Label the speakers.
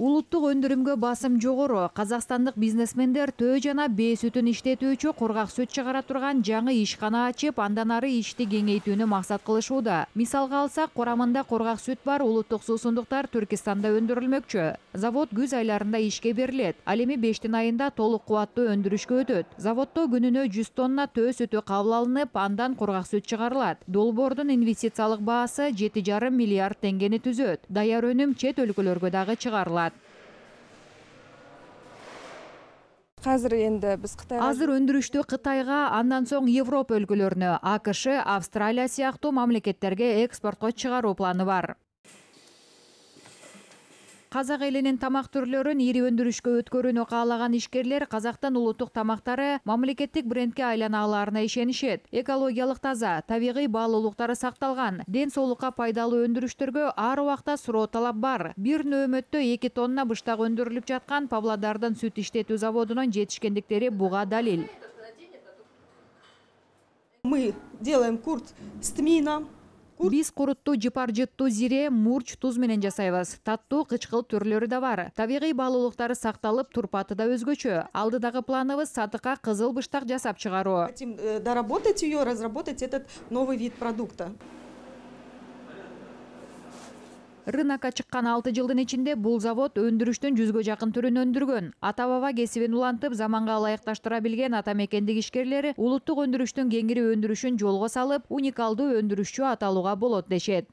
Speaker 1: Улуттук өндүрүмгө басым жогору. Казакстандык бизнесмендер төө жана бээ сүтүн иштетүүчү кургак сүт чыгара турган жаңы ишкана ачып, андан ары ишти кеңейтүүнү максат кылышууда. Мисалга алсак, курамында кургак сүт бар улуттук суусундуктар Түркистанда өндүрүлмөкчү. Завод күз айларында ишке берилет. Ал эми 5 айында толук кубаттуу өндүрүшкө өтөт. Заводдо күнүнө 100 тонна төө сүтү кабыл алынып, андан кургак сүт чыгарылат. Долбоордун инвестициялык баасы 7,5 миллиард теңгени түзөт. Даяр өнүм чет өлкөлөргө дагы чыгарылат.
Speaker 2: Азыр
Speaker 1: өндүрүштү Кытайга, андан соң Европа өлкөлөрүнө, АКШ, Австралия сыяктуу мамлекеттерге экспортко чыгаруу планы бар. Казак элинин тамак түрлөрүн ири өндүрүшкө өткөрүүнү каалаган ишкерлер Казактын улуттук тамактары мамлекеттик брендке айлана аларына ишенишет. Экологиялык таза, табигый баалуулуктары сакталган, ден соолукка пайдалуу өндүрүштөргө ар убакта суроо талап бар. Бир нөөмөттө 2 тонна быштак өндүрүлүп жаткан Павлодардын сүт иштетүү заводунун жетишкендиктери буга далил.
Speaker 2: Мы делаем курт с тмином.
Speaker 1: Биз курутту жыпар-жыттуу зире, мурч, туз менен жасайбыз. Таттуу кычкыл түрлөрү да бар. Табигый баалуулуктары сакталып, турпаты да өзгөчө. Алдыдагы планыбыз сатыкка кызыл быштак жасап чыгаруу.
Speaker 2: Хотим доработать ее, разработать этот новый вид продукта.
Speaker 1: Рынокко чыккан 6 жылдын ичинде бул завод өндүрүштүн 100гө жакын түрүн өндүргөн. Ата-баба кесибин улантып, заманга ылайыкташтыра билген ата мекендик ишкерлер улуттук өндүрүштүн кеңири өндүрүшүн жолго салып, уникалдуу өндүрүшчү аталууга болот дешет.